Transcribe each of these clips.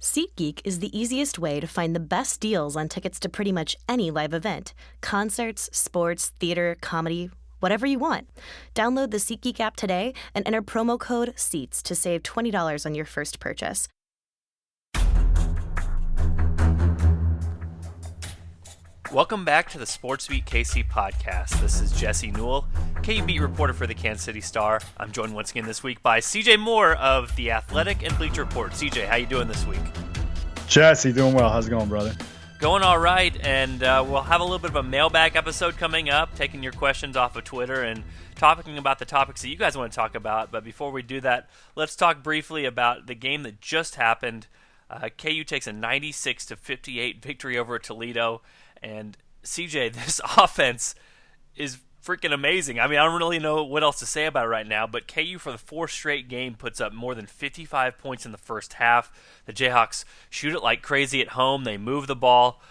SeatGeek is the easiest way to find the best deals on tickets to pretty much any live event. Concerts, sports, theater, comedy, whatever you want. Download the SeatGeek app today and enter promo code SEATS to save $20 on your first purchase. Welcome back to the SportsBeat KC podcast. This is Jesse Newell, KU beat reporter for the Kansas City Star. I'm joined once again this week by CJ Moore of the Athletic and Bleacher Report. CJ, how you doing this week? Jesse, doing well. How's it going, brother? Going all right, and we'll have a little bit of a mailbag episode coming up, taking your questions off of Twitter and talking about the topics that you guys want to talk about. But before we do that, let's talk briefly about the game that just happened. KU takes a 96-58 victory over Toledo. And CJ, this offense is freaking amazing. I mean, I don't really know what else to say about it right now, but KU for the fourth straight game puts up more than 55 points in the first half. The Jayhawks shoot it like crazy at home. They move the ball.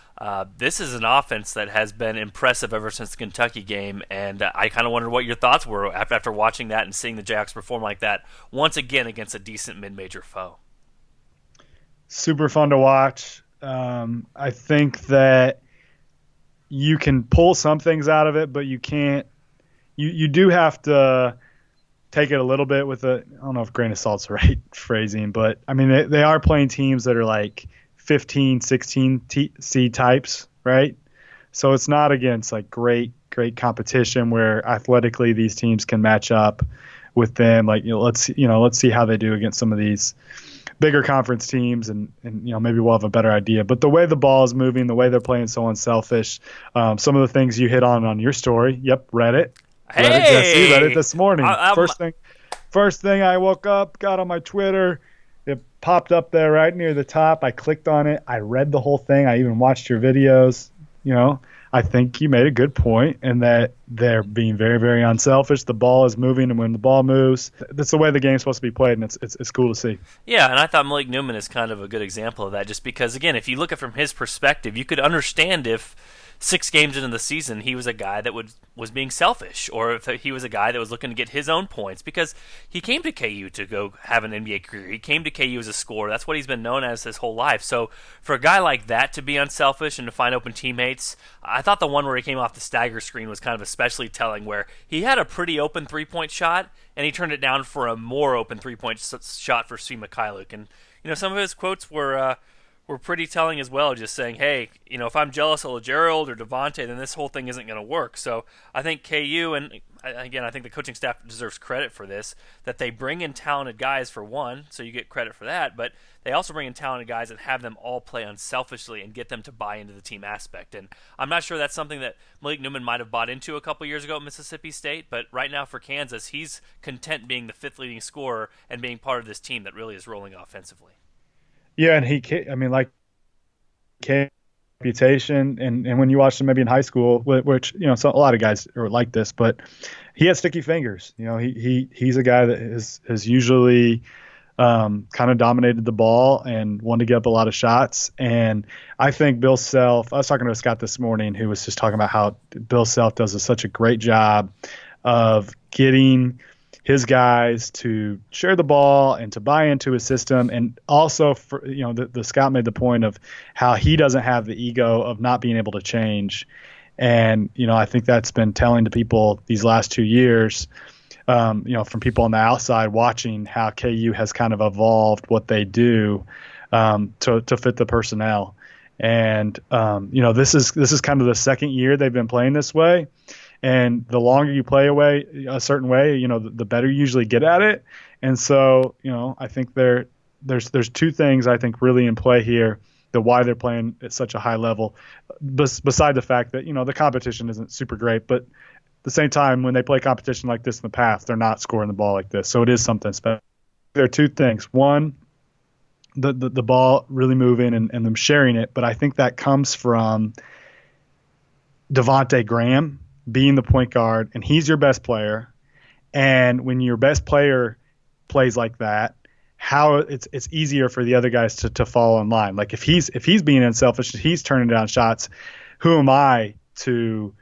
This is an offense that has been impressive ever since the Kentucky game, and I kind of wondered what your thoughts were after watching that and seeing the Jayhawks perform like that once again against a decent mid-major foe. Super fun to watch. I think that you can pull some things out of it, but you can't. You do have to take it a little bit with I don't know if grain of salt's the right phrasing, but I mean they are playing teams that are like 15, 16 seed types, right? So it's not against like great competition where athletically these teams can match up with them. Like let's see how they do against some of these bigger conference teams, and maybe we'll have a better idea. But the way the ball is moving, the way they're playing so unselfish, some of the things you hit on your story. Yep, read it. Hey! Jesse, read it this morning. First thing I woke up, got on my Twitter. It popped up there right near the top. I clicked on it. I read the whole thing. I even watched your videos. I think you made a good point in that they're being very, very unselfish. The ball is moving, and when the ball moves, that's the way the game's supposed to be played, and it's cool to see. Yeah, and I thought Malik Newman is kind of a good example of that, just because, again, if you look at it from his perspective, you could understand if 6 games into the season he was a guy that was being selfish, or if he was a guy that was looking to get his own points, because he came to KU to go have an NBA career. He came to KU as a scorer. That's what he's been known as his whole life. So for a guy like that to be unselfish and to find open teammates, I thought the one where he came off the stagger screen was kind of especially telling, where he had a pretty open three-point shot, and he turned it down for a more open three-point shot for Svi Mikhailuk. And some of his quotes were pretty telling as well, just saying, hey, if I'm jealous of Gerald or Devontae, then this whole thing isn't going to work. So I think KU, and again, I think the coaching staff deserves credit for this, that they bring in talented guys for one, so you get credit for that, but they also bring in talented guys and have them all play unselfishly and get them to buy into the team aspect. And I'm not sure that's something that Malik Newman might have bought into a couple years ago at Mississippi State, but right now for Kansas, he's content being the 5th leading scorer and being part of this team that really is rolling offensively. Yeah, and reputation, and when you watch him maybe in high school, which so a lot of guys are like this, but he has sticky fingers. He's a guy that has usually kind of dominated the ball and wanted to get up a lot of shots. And I think Bill Self, I was talking to Scott this morning, who was just talking about how Bill Self does such a great job of getting his guys to share the ball and to buy into his system. And also, the Scout made the point of how he doesn't have the ego of not being able to change. And, I think that's been telling to people these last 2 years, from people on the outside watching how KU has kind of evolved what they do to fit the personnel. And, this is kind of the second year they've been playing this way. And the longer you play a certain way, the better you usually get at it. And so, I think there's 2 things I think really in play here, the why they're playing at such a high level, beside the fact that, the competition isn't super great. But at the same time, when they play competition like this in the past, they're not scoring the ball like this. So it is something special. There are 2 things. One, the ball really moving and them sharing it. But I think that comes from Devontae Graham being the point guard, and he's your best player. And when your best player plays like that, how it's easier for the other guys to fall in line. Like if he's being unselfish, he's turning down shots, who am I to,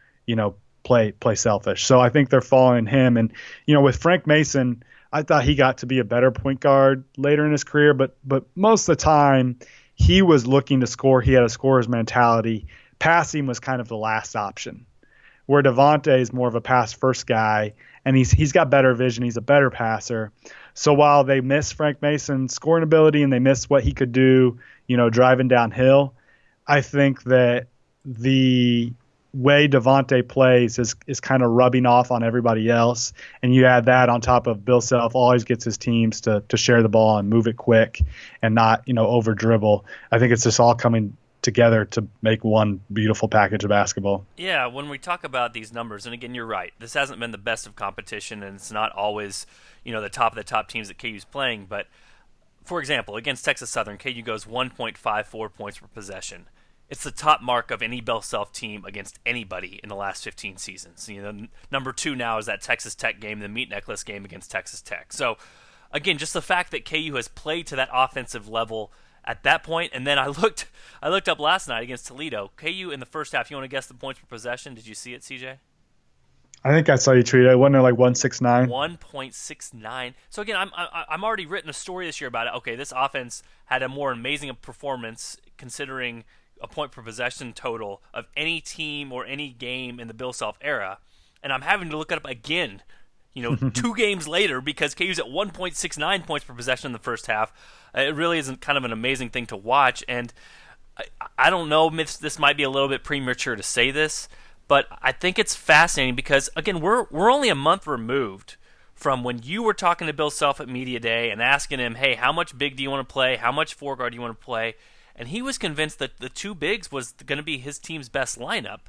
play selfish? So I think they're following him. And, with Frank Mason, I thought he got to be a better point guard later in his career, but most of the time he was looking to score. He had a scorer's mentality. Passing was kind of the last option, where Devontae is more of a pass-first guy, and he's got better vision. He's a better passer. So while they miss Frank Mason's scoring ability and they miss what he could do, driving downhill, I think that the way Devontae plays is kind of rubbing off on everybody else. And you add that on top of Bill Self always gets his teams to share the ball and move it quick and not, over dribble. I think it's just all coming together to make one beautiful package of basketball. Yeah, when we talk about these numbers, and again, you're right, this hasn't been the best of competition, and it's not always, the top of the top teams that KU's playing. But, for example, against Texas Southern, KU goes 1.54 points per possession. It's the top mark of any Bill Self team against anybody in the last 15 seasons. Number 2 now is that Texas Tech game, the meat necklace game against Texas Tech. So, again, just the fact that KU has played to that offensive level at that point, and then I looked up last night against Toledo. KU in the first half, you want to guess the points per possession? Did you see it, CJ? I think I saw you tweet it. Wasn't it like 169? 1.69. So again, I'm already written a story this year about it. Okay, this offense had a more amazing performance considering a point per possession total of any team or any game in the Bill Self era, and I'm having to look it up again, 2 games later because KU's at 1.69 points per possession in the first half. It really isn't kind of an amazing thing to watch, and I don't know if this might be a little bit premature to say this, but I think it's fascinating because, again, we're only a month removed from when you were talking to Bill Self at Media Day and asking him, hey, how much big do you want to play? How much four guard do you want to play? And he was convinced that the 2 bigs was going to be his team's best lineup.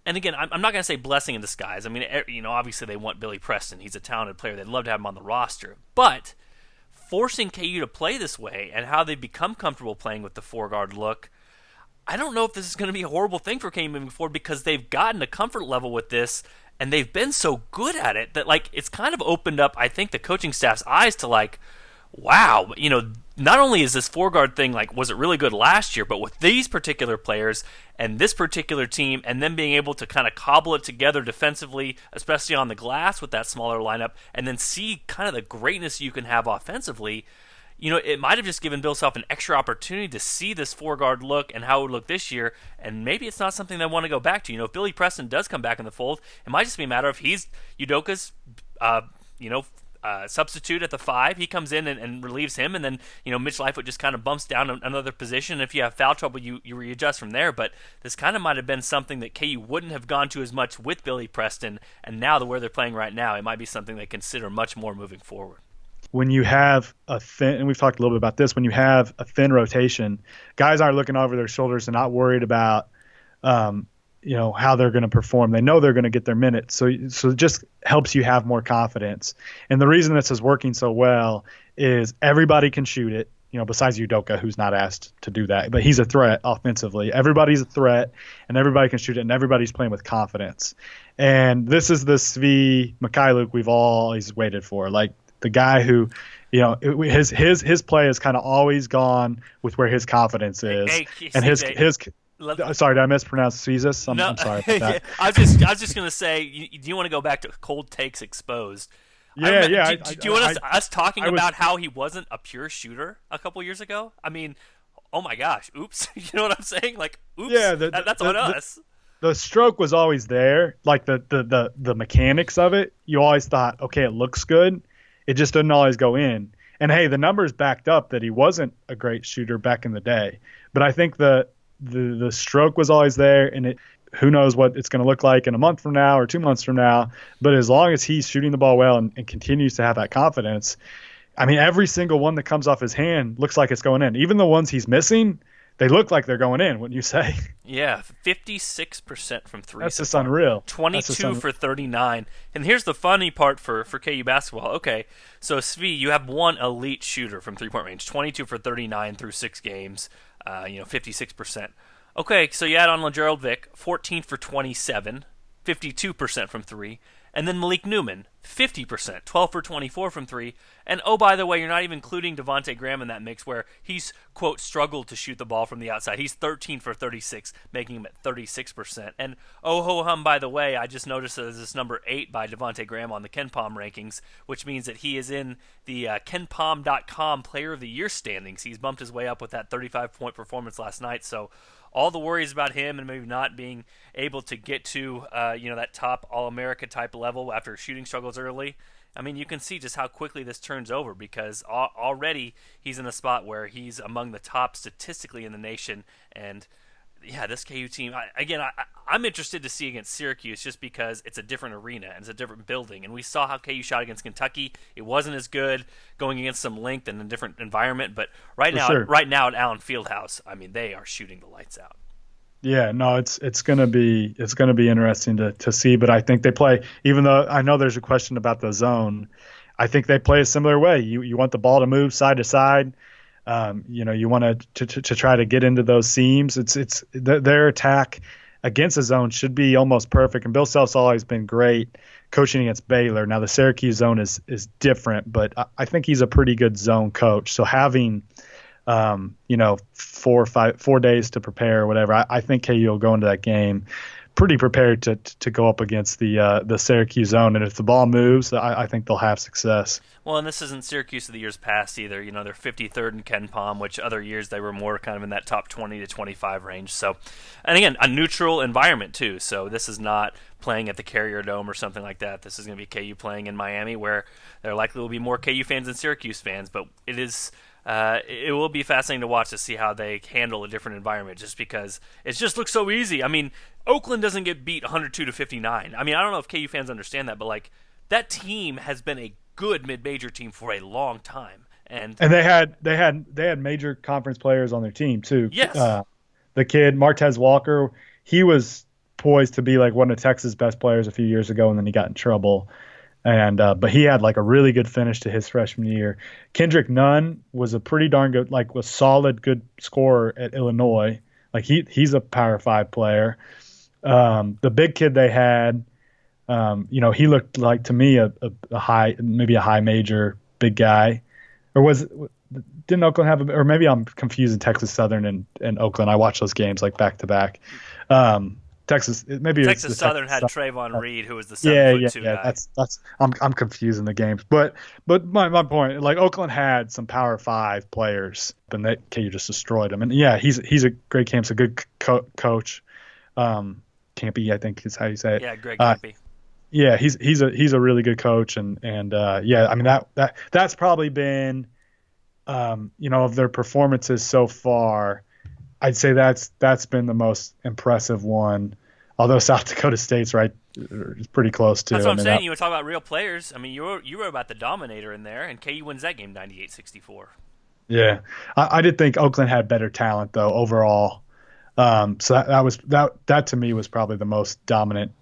And again, I'm not going to say blessing in disguise. I mean, obviously they want Billy Preston. He's a talented player. They'd love to have him on the roster. But forcing KU to play this way and how they've become comfortable playing with the 4-guard look, I don't know if this is going to be a horrible thing for KU moving forward because they've gotten a comfort level with this and they've been so good at it that, it's kind of opened up, I think, the coaching staff's eyes to, wow, not only is this 4-guard thing, was it really good last year, but with these particular players and this particular team and then being able to kind of cobble it together defensively, especially on the glass with that smaller lineup, and then see kind of the greatness you can have offensively, it might have just given Bill Self an extra opportunity to see this 4-guard look and how it would look this year, and maybe it's not something they want to go back to. If Billy Preston does come back in the fold, it might just be a matter of he's Udoka's, substitute at the 5. He comes in and relieves him, and then Mitch Lightfoot just kind of bumps down another position. If you have foul trouble, you readjust from there. But this kind of might have been something that KU wouldn't have gone to as much with Billy Preston, and now the way they're playing right now, it might be something they consider much more moving forward. When you have a thin, and we've talked a little bit about this, when you have a thin rotation, guys aren't looking over their shoulders and not worried about how they're going to perform. They know they're going to get their minutes. So it just helps you have more confidence. And the reason this is working so well is everybody can shoot it, besides Udoka, who's not asked to do that. But he's a threat offensively. Everybody's a threat, and everybody can shoot it, and everybody's playing with confidence. And this is the Svi Mikhailuk we've always waited for. The guy who, his play has kind of always gone with where his confidence is. And his sorry, did I mispronounce Caesar? I'm sorry about that. I was just going to say, do you want to go back to Cold Takes Exposed? Yeah. Do you want us talking about how he wasn't a pure shooter a couple years ago? I mean, oh my gosh, oops. You know what I'm saying? Oops, yeah, that's on us. The stroke was always there. The mechanics of it, you always thought, okay, it looks good. It just didn't always go in. And, hey, the numbers backed up that he wasn't a great shooter back in the day. But I think the stroke was always there, and who knows what it's going to look like in a month from now or 2 months from now. But as long as he's shooting the ball well and continues to have that confidence, I mean, every single one that comes off his hand looks like it's going in. Even the ones he's missing, they look like they're going in, wouldn't you say? Yeah, 56% from 3. That's just unreal. 22 for 39. And here's the funny part for KU basketball. Okay, so Svi, you have one elite shooter from three-point range, 22 for 39 through 6 games, 56%. Okay, so you add on LaGerald Vick, 14 for 27, 52% from 3. And then Malik Newman, 50%, 12 for 24 from three. And oh, by the way, you're not even including Devontae Graham in that mix where he's, quote, struggled to shoot the ball from the outside. He's 13 for 36, making him at 36%. And oh ho hum, by the way, I just noticed that there's this number 8 by Devontae Graham on the KenPom rankings, which means that he is in the KenPom.com Player of the Year standings. He's bumped his way up with that 35-point performance last night. So all the worries about him and maybe not being able to get to that top All-America type level after shooting struggles early, I mean, you can see just how quickly this turns over because already he's in a spot where he's among the top statistically in the nation. And yeah, this KU team, I'm interested to see against Syracuse just because it's a different arena and it's a different building. And we saw how KU shot against Kentucky. It wasn't as good going against some length and a different environment. But right now at Allen Fieldhouse, I mean, they are shooting the lights out. Yeah, no, it's gonna be interesting to see. But I think they play, even though I know there's a question about the zone, I think they play a similar way. You want the ball to move side to side. You want to try to get into those seams. It's their attack against the zone should be almost perfect. And Bill Self's always been great coaching against Baylor. Now the Syracuse zone is different, but I think he's a pretty good zone coach. So having 4 days to prepare or whatever, I think KU will go into that game pretty prepared to go up against the Syracuse zone. And if the ball moves, I think they'll have success. Well, and this isn't Syracuse of the years past either. They're 53rd in KenPom, which other years they were more kind of in that top 20 to 25 range. So, and again, a neutral environment too. So this is not playing at the Carrier Dome or something like that. This is going to be KU playing in Miami, where there likely will be more KU fans than Syracuse fans. But it will be fascinating to watch to see how they handle a different environment, just because it just looks so easy. I mean, Oakland doesn't get beat 102 to 59. I mean, I don't know if KU fans understand that, but that team has been a good mid-major team for a long time, and they had major conference players on their team too. Yes, the kid Martez Walker, he was poised to be one of Texas' best players a few years ago, and then he got in trouble. And but he had a really good finish to his freshman year. Kendrick Nunn was a pretty darn good, was solid good scorer at Illinois. He's a Power 5 player. The big kid they had, he looked like to me a high major big guy, or didn't Oakland have or maybe I'm confusing Texas Southern and Oakland. I watched those games back to back. Texas Southern had Trayvon Reed, who was the 7'2" guy. That's I'm confusing the games, but my point, Oakland had some Power 5 players, and that KU just destroyed him. And yeah, he's a great Camp's a good coach. Campy, I think is how you say it. Yeah, Greg Campy. Yeah, he's a really good coach, and yeah, I mean that's probably been of their performances so far, I'd say that's been the most impressive one. Although South Dakota State's is pretty close too. That's what I'm saying. You were talking about real players. I mean, you were about the dominator in there, and KU wins that game 98-64. Yeah, I did think Oakland had better talent though overall. So that to me was probably the most dominant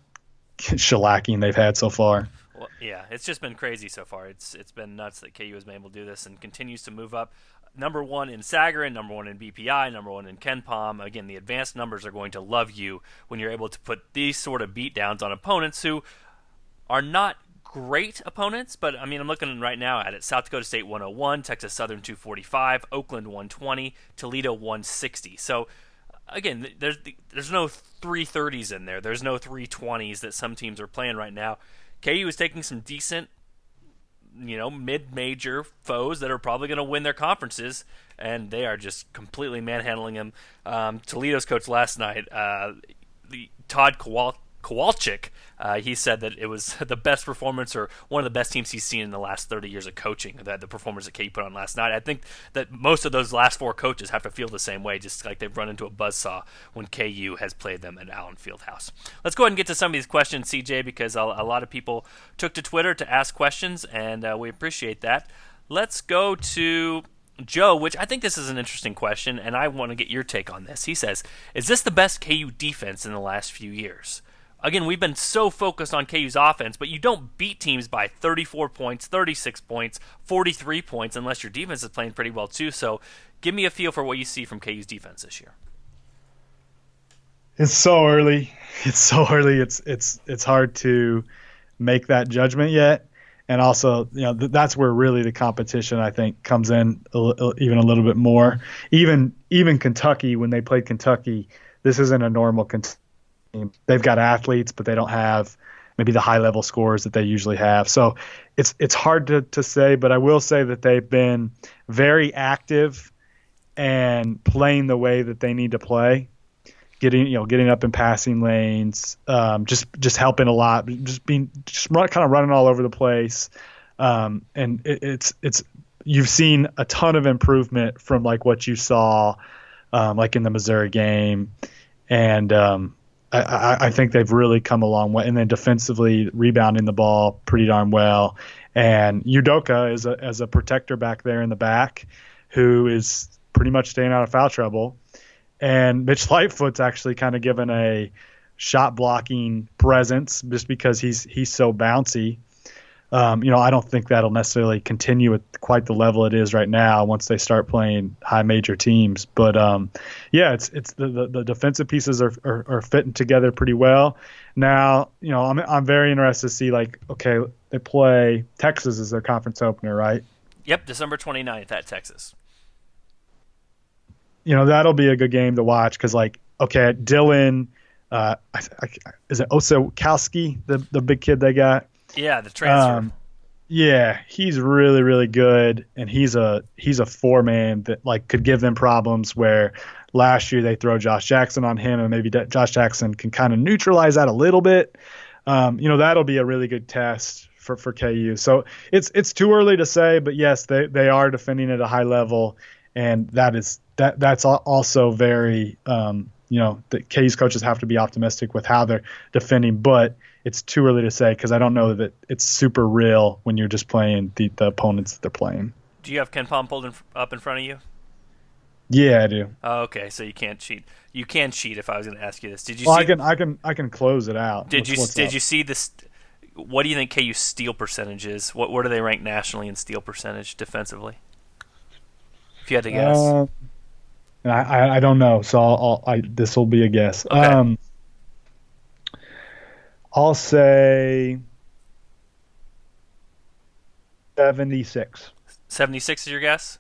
shellacking they've had so far. Well, yeah, it's just been crazy so far. It's been nuts that KU has been able to do this and continues to move up. Number 1 in Sagarin, number 1 in BPI, number 1 in KenPom. Again, the advanced numbers are going to love you when you're able to put these sort of beatdowns on opponents who are not great opponents, but I mean, I'm looking right now at it. South Dakota State 101, Texas Southern 245, Oakland 120, Toledo 160. So again, there's no 330s in there. There's no 320s that some teams are playing right now. KU is taking some decent, mid-major foes that are probably going to win their conferences, and they are just completely manhandling them. Toledo's coach last night, Todd Kowalczyk, he said that it was the best performance or one of the best teams he's seen in the last 30 years of coaching, the performance that KU put on last night. I think that most of those last 4 coaches have to feel the same way, just like they've run into a buzzsaw when KU has played them at Allen Fieldhouse. Let's go ahead and get to some of these questions, CJ, because a lot of people took to Twitter to ask questions, and we appreciate that. Let's go to Joe, which I think this is an interesting question, and I want to get your take on this. He says, is this the best KU defense in the last few years? Again, we've been so focused on KU's offense, but you don't beat teams by 34 points, 36 points, 43 points unless your defense is playing pretty well too. So give me a feel for what you see from KU's defense this year. It's so early. It's hard to make that judgment yet. And also, that's where really the competition, I think, comes in even a little bit more. Even Kentucky, when they played Kentucky, this isn't a normal Kentucky team. They've got athletes, but they don't have maybe the high level scores that they usually have. So it's hard to say, but I will say that they've been very active and playing the way that they need to play. Getting up in passing lanes, just helping a lot, just kind of running all over the place, and it's you've seen a ton of improvement from like what you saw, like in the Missouri game, and I think they've really come a long way. And then defensively, rebounding the ball pretty darn well, and Udoka is as a protector back there in the back, who is pretty much staying out of foul trouble. And Mitch Lightfoot's actually kind of given a shot blocking presence just because he's so bouncy. I don't think that'll necessarily continue at quite the level it is right now once they start playing high major teams. But it's the defensive pieces are fitting together pretty well. Now, I'm very interested to see they play Texas as their conference opener, right? Yep, December 29th at Texas. That'll be a good game to watch because, Dylan, is it Osakowski, the big kid they got? Yeah, the transfer. Yeah, he's really, really good, and he's a four-man that could give them problems. Where last year they throw Josh Jackson on him, and maybe Josh Jackson can kind of neutralize that a little bit. That'll be a really good test for KU. So it's too early to say, but yes, they are defending at a high level, and that's also very, the KU's coaches have to be optimistic with how they're defending, but it's too early to say because I don't know that it's super real when you're just playing the opponents that they're playing. Do you have KenPom pulled up in front of you? Yeah, I do. Oh, okay, so you can't cheat. You can cheat if I was going to ask you this. Did you? Well, I can close it out. Did you see this? What do you think KU's steal percentage is? Where do they rank nationally in steal percentage defensively? If you had to guess. I don't know, so this will be a guess. Okay. I'll say 76. 76 is your guess?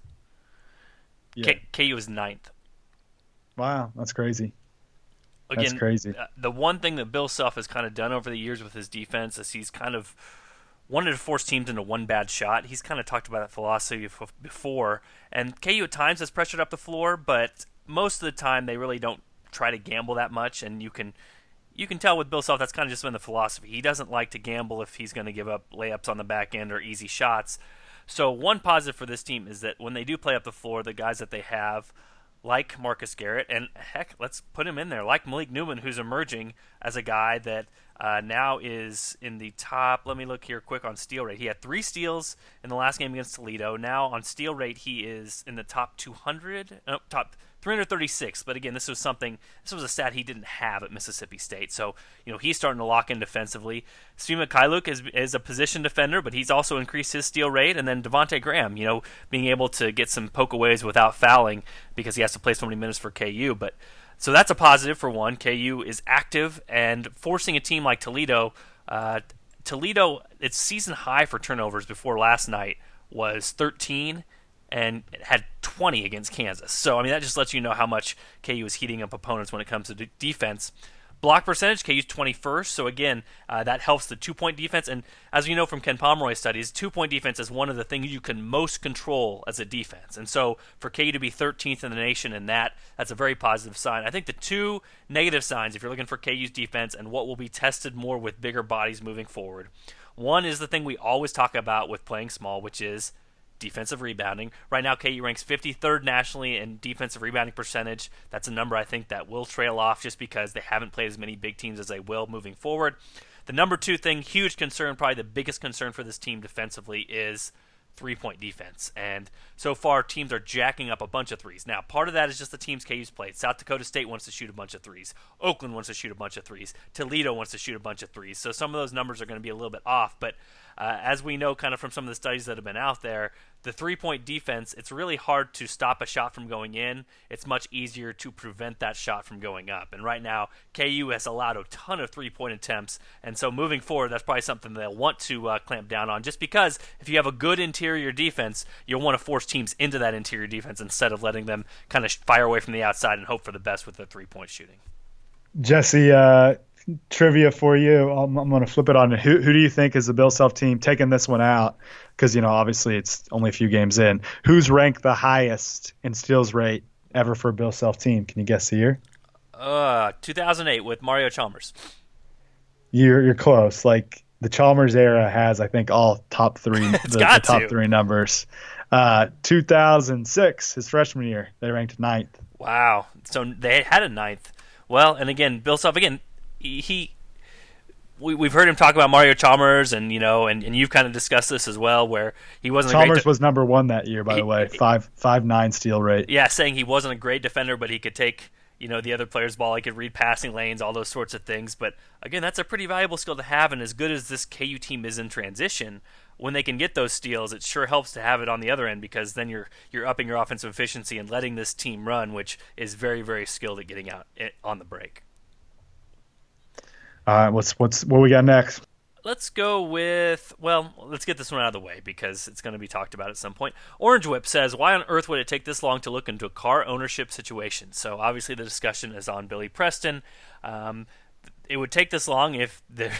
Yeah. KU is 9th. Wow, that's crazy. Again, that's crazy. The one thing that Bill Self has kind of done over the years with his defense is he's kind of wanted to force teams into one bad shot. He's kind of talked about that philosophy before. And KU at times has pressured up the floor, but most of the time they really don't try to gamble that much. And you can tell with Bill Self that's kind of just been the philosophy. He doesn't like to gamble if he's going to give up layups on the back end or easy shots. So one positive for this team is that when they do play up the floor, the guys that they have, like Marcus Garrett, and heck, let's put him in there, like Malik Newman, who's emerging as a guy that now is in the top. Let me look here quick on steal rate. He had 3 steals in the last game against Toledo. Now on steal rate, he is in the top 200, top 336. But again, this was a stat he didn't have at Mississippi State. So, he's starting to lock in defensively. Svi Mikhailuk is a position defender, but he's also increased his steal rate. And then Devontae Graham, being able to get some pokeaways without fouling because he has to play so many minutes for KU. But so that's a positive for one. KU is active and forcing a team like Toledo. Toledo, its season high for turnovers before last night was 13 and had 20 against Kansas. So, that just lets you know how much KU is heating up opponents when it comes to defense. Block percentage, KU's 21st. So, again, that helps the 2-point defense. And as you know from Ken Pomeroy's studies, 2-point defense is one of the things you can most control as a defense. And so, for KU to be 13th in the nation in that's a very positive sign. I think the 2 negative signs, if you're looking for KU's defense and what will be tested more with bigger bodies moving forward, one is the thing we always talk about with playing small, which is defensive rebounding. Right now, KU ranks 53rd nationally in defensive rebounding percentage. That's a number I think that will trail off just because they haven't played as many big teams as they will moving forward. The number 2 thing, huge concern, probably the biggest concern for this team defensively is 3-point defense. And so far, teams are jacking up a bunch of threes. Now, part of that is just the teams KU's played. South Dakota State wants to shoot a bunch of threes. Oakland wants to shoot a bunch of threes. Toledo wants to shoot a bunch of threes. So some of those numbers are going to be a little bit off. But as we know kind of from some of the studies that have been out there, the three-point defense, it's really hard to stop a shot from going in. It's much easier to prevent that shot from going up. And right now, KU has allowed a ton of three-point attempts, and so moving forward, that's probably something they'll want to clamp down on, just because if you have a good interior defense, you'll want to force teams into that interior defense instead of letting them kind of fire away from the outside and hope for the best with the three-point shooting. Jesse, trivia for you. I'm going to flip it on. Who do you think is the Bill Self team taking this one out? Because, obviously it's only a few games in. Who's ranked the highest in steals rate ever for a Bill Self team? Can you guess the year? 2008 with Mario Chalmers. You're close. Like, the Chalmers era has, I think, all top three, the top three numbers. 2006, his freshman year, they ranked 9th. Wow. So they had a 9th. Well, and again, Bill Self, again, we've heard him talk about Mario Chalmers, and and you've kind of discussed this as well, where he wasn't. Chalmers was number 1 that year, by the way, 5.9 steal rate. Yeah, saying he wasn't a great defender, but he could take the other player's ball, he could read passing lanes, all those sorts of things. But again, that's a pretty valuable skill to have, and as good as this KU team is in transition, when they can get those steals, it sure helps to have it on the other end, because then you're upping your offensive efficiency and letting this team run, which is very, very skilled at getting out on the break. All right, what we got next? Let's go with, let's get this one out of the way because it's going to be talked about at some point. Orange Whip says, why on earth would it take this long to look into a car ownership situation? So obviously the discussion is on Billy Preston. It would take this long if the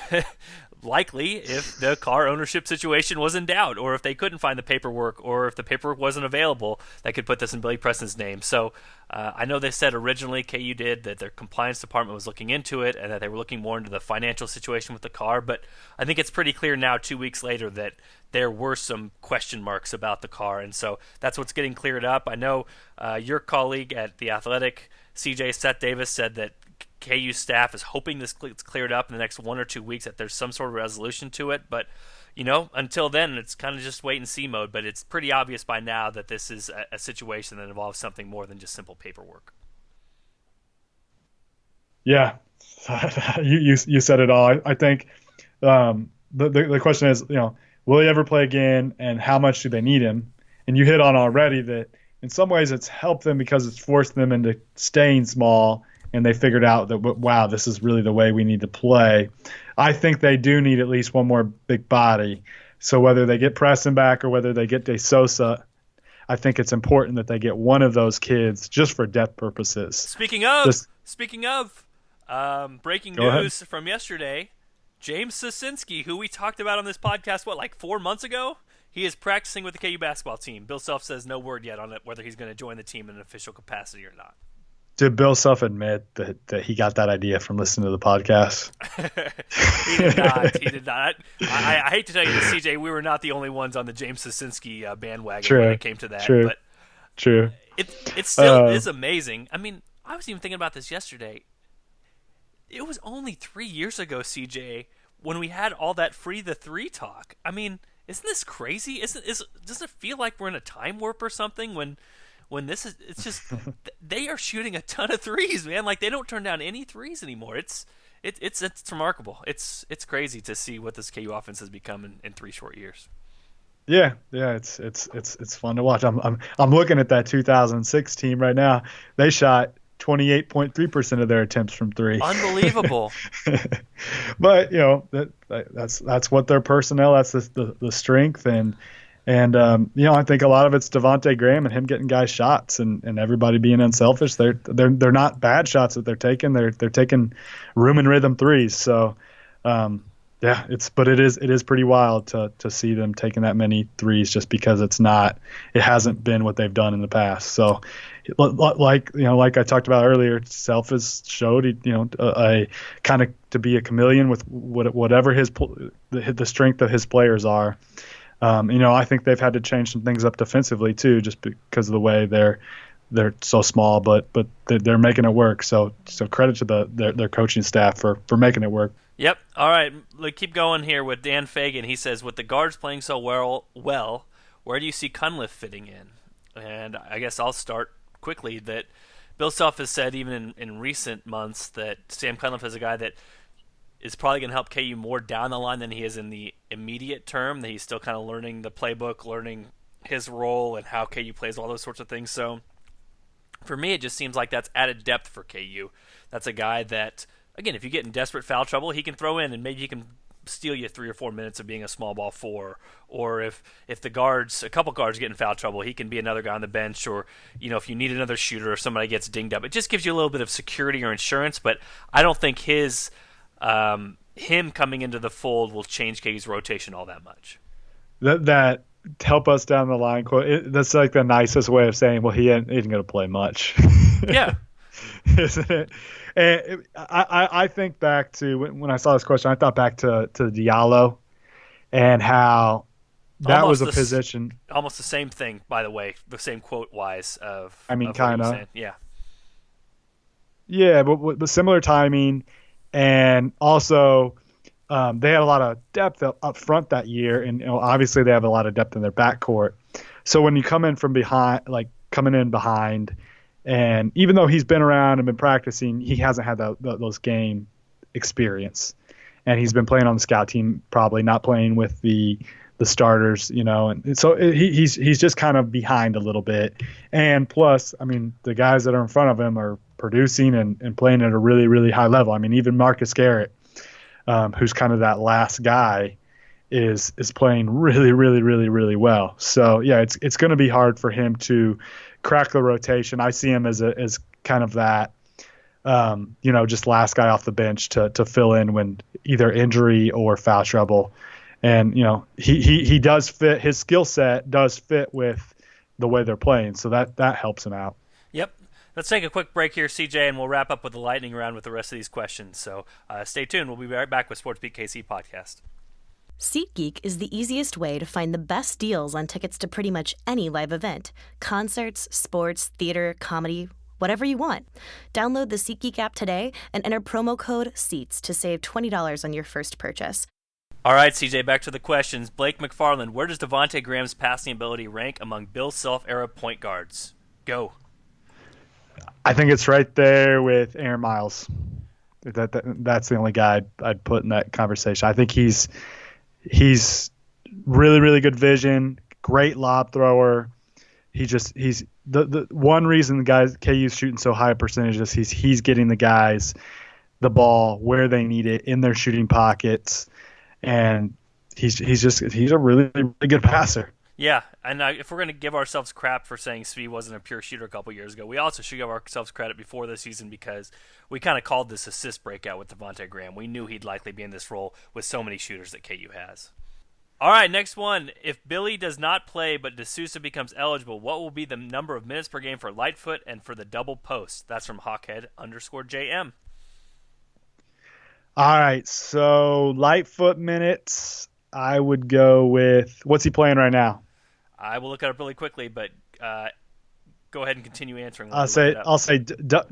car ownership situation was in doubt, or if they couldn't find the paperwork, or if the paperwork wasn't available that could put this in Billy Preston's name. So I know they said originally, KU did, that their compliance department was looking into it and that they were looking more into the financial situation with the car, but I think it's pretty clear now 2 weeks later that there were some question marks about the car, and so that's what's getting cleared up. I know your colleague at The Athletic, CJ Seth Davis, said that KU staff is hoping this gets cleared up in the next 1 or 2 weeks, that there's some sort of resolution to it. But, until then, it's kind of just wait and see mode. But it's pretty obvious by now that this is a situation that involves something more than just simple paperwork. Yeah, you said it all. I think the question is, will he ever play again, and how much do they need him? And you hit on already that in some ways it's helped them because it's forced them into staying small, and they figured out that, wow, this is really the way we need to play. I think they do need at least one more big body. So whether they get Preston back or whether they get De Sosa, I think it's important that they get one of those kids just for depth purposes. Speaking of, breaking news from yesterday, James Sosinski, who we talked about on this podcast, 4 months ago? He is practicing with the KU basketball team. Bill Self says no word yet on it, whether he's going to join the team in an official capacity or not. Did Bill Self admit that he got that idea from listening to the podcast? He did not. I hate to tell you this, CJ, we were not the only ones on the James Sosinski bandwagon when it came to that. True. It still is amazing. I mean, I was even thinking about this yesterday. It was only 3 years ago, CJ, when we had all that free the three talk. I mean, isn't this crazy? Doesn't it feel like we're in a time warp or something when this is, it's just, they are shooting a ton of threes, man. Like, they don't turn down any threes anymore. It's remarkable. It's crazy to see what this KU offense has become in 3 short years. Yeah, it's fun to watch. I'm looking at that 2006 team right now. They shot 28.3% of their attempts from three. Unbelievable. But that's what their personnel. That's the strength and I think a lot of it's Devontae Graham and him getting guys shots and everybody being unselfish. They're not bad shots that they're taking. They're taking room and rhythm threes. So it is pretty wild to see them taking that many threes just because it hasn't been what they've done in the past. So like I talked about earlier, Self has showed a kind of to be a chameleon with whatever the strength of his players are. I think they've had to change some things up defensively too, just because of the way they're so small, but they're making it work. So credit to their coaching staff for making it work. Yep. All right. Keep going here with Dan Fagan. He says, with the guards playing so well, where do you see Cunliffe fitting in? And I guess I'll start quickly that Bill Self has said even in recent months that Sam Cunliffe is a guy that is probably going to help KU more down the line than he is in the immediate term. That he's still kind of learning the playbook, learning his role and how KU plays, all those sorts of things. So for me, it just seems like that's added depth for KU. That's a guy that, again, if you get in desperate foul trouble, he can throw in and maybe he can steal you 3 or 4 minutes of being a small ball 4. Or if the guards, a couple guards get in foul trouble, he can be another guy on the bench. Or, if you need another shooter or somebody gets dinged up, it just gives you a little bit of security or insurance. But I don't think him coming into the fold will change KU's rotation all that much. That help us down the line quote. That's like the nicest way of saying, well, he ain't going to play much. Yeah. Isn't it? And I think back to when I saw this question, I thought back to Diallo and how that was a position. Almost the same thing, by the way, the same quote wise kind of. Yeah. Yeah, but similar timing. And also, they had a lot of depth up front that year, and obviously they have a lot of depth in their backcourt. So when you come in from behind, and even though he's been around and been practicing, he hasn't had those game experience, and he's been playing on the scout team, probably not playing with the starters, and so he's just kind of behind a little bit. And plus, the guys that are in front of him are producing and playing at a really, really high level. Even Marcus Garrett, who's kind of that last guy, is playing really, really, really, really well. So yeah, it's going to be hard for him to crack the rotation. I see him as kind of that, just last guy off the bench to fill in when either injury or foul trouble. And he does fit, his skill set does fit with the way they're playing, so that helps him out. Yep. Let's take a quick break here, CJ, and we'll wrap up with the lightning round with the rest of these questions. So stay tuned. We'll be right back with Sports Beat KC podcast. SeatGeek is the easiest way to find the best deals on tickets to pretty much any live event. Concerts, sports, theater, comedy, whatever you want. Download the SeatGeek app today and enter promo code SEATS to save $20 on your first purchase. All right, CJ, back to the questions. Blake McFarland, where does Devontae Graham's passing ability rank among Bill Self-era point guards? Go. I think it's right there with Aaron Miles. That's the only guy I'd put in that conversation. I think he's really, really good vision, great lob thrower. He's the one reason the guys KU's shooting so high a percentage is he's getting the guys the ball where they need it in their shooting pockets, and he's a really, really good passer. Yeah, and if we're going to give ourselves crap for saying Svi wasn't a pure shooter a couple years ago, we also should give ourselves credit before this season because we kind of called this assist breakout with Devontae Graham. We knew he'd likely be in this role with so many shooters that KU has. All right, next one. If Billy does not play but D'Souza becomes eligible, what will be the number of minutes per game for Lightfoot and for the double post? That's from Hawkhead_JM. All right, so Lightfoot minutes, I would go with – what's he playing right now? I will look it up really quickly, but go ahead and continue answering. I'll say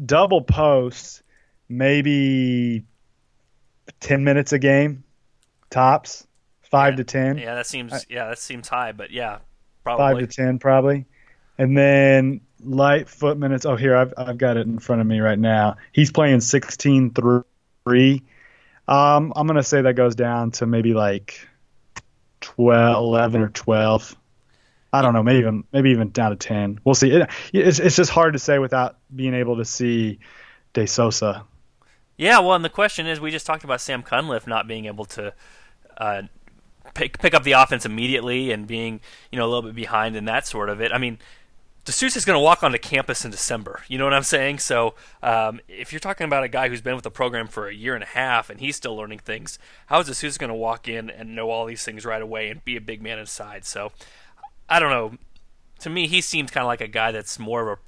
double post, maybe 10 minutes a game, tops, 5 to 10. Yeah, that seems high, but yeah, probably 5 to 10 probably. And then Lightfoot minutes. Oh, here I've got it in front of me right now. He's playing 16-3. I'm gonna say that goes down to maybe like 11 or 12. I don't know, maybe even down to 10. We'll see. It's just hard to say without being able to see De Sosa. Yeah, well, and the question is, we just talked about Sam Cunliffe not being able to pick up the offense immediately and being a little bit behind in that sort of it. D'Souza is going to walk onto campus in December. You know what I'm saying? So if you're talking about a guy who's been with the program for a year and a half and he's still learning things, how is D'Souza going to walk in and know all these things right away and be a big man inside? So I don't know. To me, he seems kind of like a guy that's more of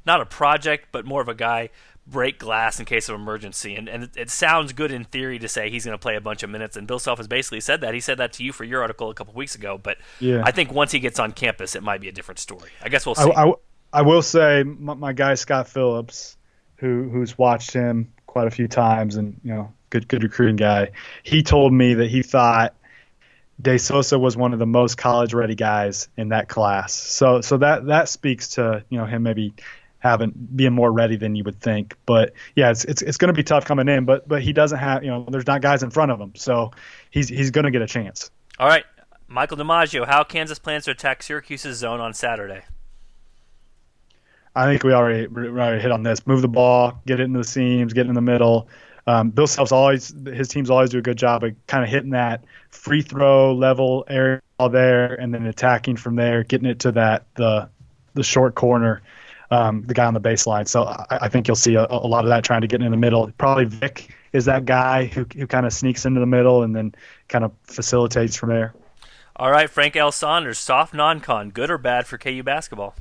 not a project, but more of a guy break glass in case of emergency. And it sounds good in theory to say he's going to play a bunch of minutes. And Bill Self has basically said that. He said that to you for your article a couple weeks ago. But yeah. I think once he gets on campus, it might be a different story. I guess we'll see. I will say my guy Scott Phillips, who's watched him quite a few times and good recruiting guy, he told me that he thought De Sosa was one of the most college-ready guys in that class. So that speaks to him maybe being more ready than you would think. But yeah, it's going to be tough coming in. But he doesn't have, there's not guys in front of him, so he's going to get a chance. All right, Michael DiMaggio, how Kansas plans to attack Syracuse's zone on Saturday? I think we already hit on this. Move the ball, get it into the seams, get it in the middle. Bill Self's his teams always do a good job of kind of hitting that free throw level area there, and then attacking from there, getting it to the short corner, the guy on the baseline. So I think you'll see a lot of that trying to get in the middle. Probably Vic is that guy who kind of sneaks into the middle and then kind of facilitates from there. All right, Frank L. Saunders, soft non-con, good or bad for KU basketball?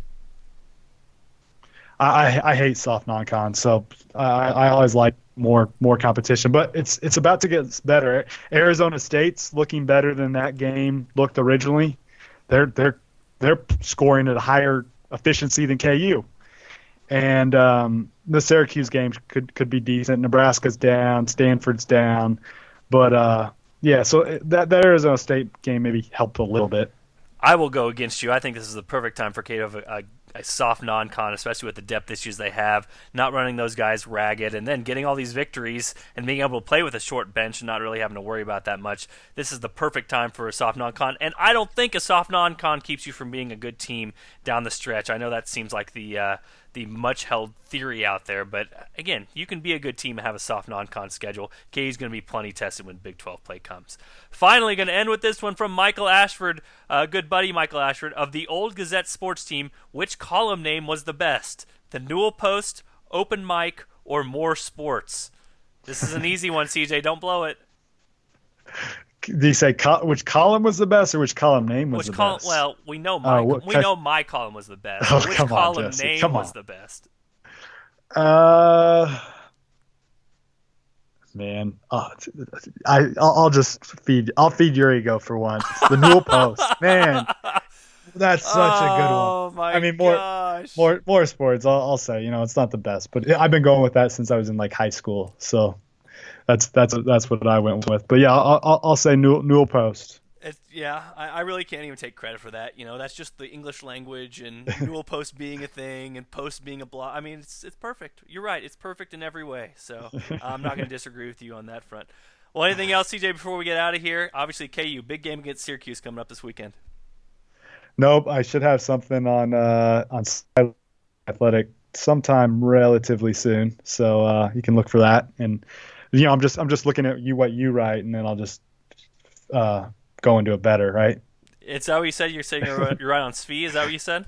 I hate soft non-con, so I always like more competition. But it's about to get better. Arizona State's looking better than that game looked originally. They're scoring at a higher efficiency than KU, and the Syracuse game could be decent. Nebraska's down, Stanford's down, but yeah. So that Arizona State game maybe helped a little bit. I will go against you. I think this is the perfect time for KU to have a soft non-con, especially with the depth issues they have, not running those guys ragged, and then getting all these victories and being able to play with a short bench and not really having to worry about that much. This is the perfect time for a soft non-con, and I don't think a soft non-con keeps you from being a good team down the stretch. I know that seems like the much-held theory out there, but again, you can be a good team and have a soft non-con schedule. KU's going to be plenty tested when Big 12 play comes. Finally, going to end with this one from Michael Ashford, good buddy Michael Ashford, of the old Gazette sports team. Which column name was the best? The Newell Post, Open Mic, or More Sports? This is an easy one, CJ. Don't blow it. Did you say which column was the best, or which column name was the best? Well, we know my column was the best. Oh, which come on, column Jesse, name come on. was the best? Man, I'll just feed your ego for once. The Newell Post, man, that's such a good one. Oh my I mean, gosh. more sports. I'll say, it's not the best, but I've been going with that since I was in like high school. So that's what I went with. But yeah, I'll say Newell Post. I really can't even take credit for that. That's just the English language and Newell Post being a thing and Post being a blog. I mean, it's perfect. You're right. It's perfect in every way. So I'm not going to disagree with you on that front. Well, anything else, CJ, before we get out of here? Obviously, KU, big game against Syracuse coming up this weekend. Nope, I should have something on Athletic sometime relatively soon. So you can look for that. And I'm just looking at what you write, and then I'll just go into it better, right? Is that what you said? You're saying you're right on Svi? Is that what you said?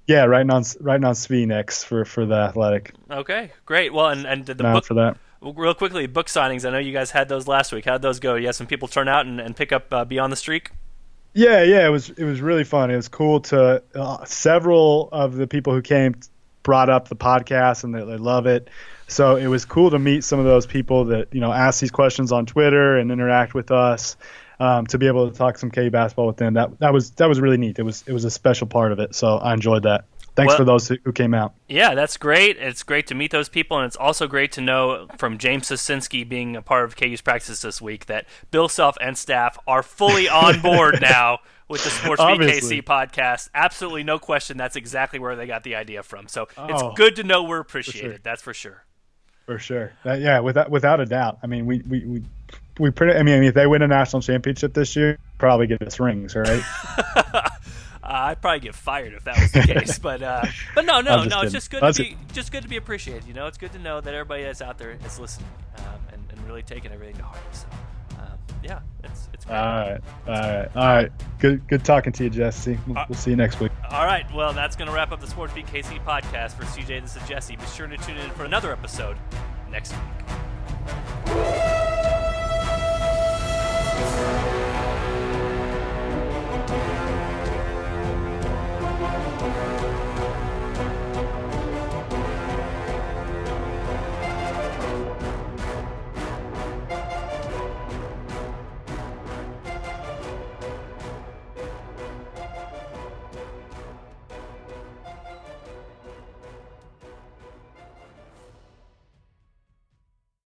Yeah, right on Svi next for the Athletic. Okay, great. Well, and did the Now book for that. Real quickly, book signings. I know you guys had those last week. How'd those go? You had some people turn out and pick up Beyond the Streak? Yeah, it was really fun. It was cool to several of the people who came brought up the podcast and they love it. So it was cool to meet some of those people that ask these questions on Twitter and interact with us. To be able to talk some KU basketball with them, that was really neat. It was a special part of it, so I enjoyed that. Thanks for those who came out. Yeah, that's great. It's great to meet those people, and it's also great to know from James Sosinski being a part of KU's practice this week that Bill Self and staff are fully on board now with the Sports BKC podcast. Absolutely no question that's exactly where they got the idea from. So it's good to know we're appreciated. Sure. That's for sure. For sure. Without a doubt. I mean, if they win a national championship this year, probably get us rings, right? I'd probably get fired if that was the case, but no. It's just good to be appreciated. It's good to know that everybody that's out there is listening and really taking everything to heart. So, yeah, it's great. All right. Good talking to you, Jesse. We'll see you next week. All right. Well, that's going to wrap up the Sports BKC podcast. For CJ, this is Jesse. Be sure to tune in for another episode next week.